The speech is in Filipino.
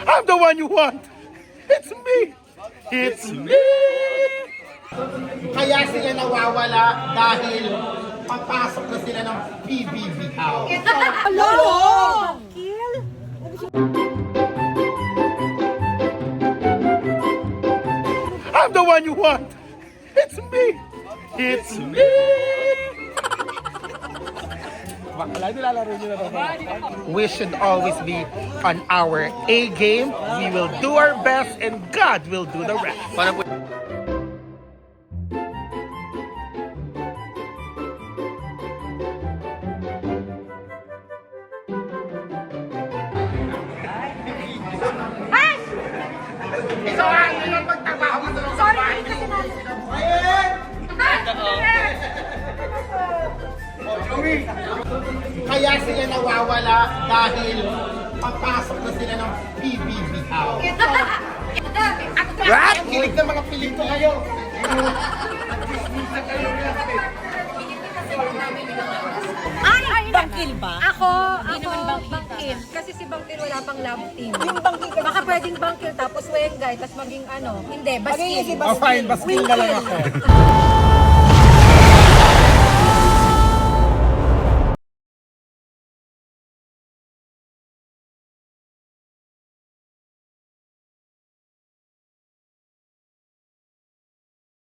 I'm the one you want. It's me. It's me. Kaya sila nawawala dahil papasok na sila ng PBB house. Hello! Kill? I'm the one you want. It's me. It's me. We should always be on our A game. We will do our best and God will do the rest. Sorry, kasi Kaya sila nawawala dahil papasok na sila ng PBB house. What? Kilig ng mga piling ko kayo. Ay, bangkil ba? Ako, Hindi naman bangkil. bangkil. Kasi si Bangkil wala pang love team. Yung bangkil ka. Baka pwedeng Bangkil tapos Wengay, tapos maging ano. Hindi, Magiging si Baskil. Baskil. Baskil na lang ako.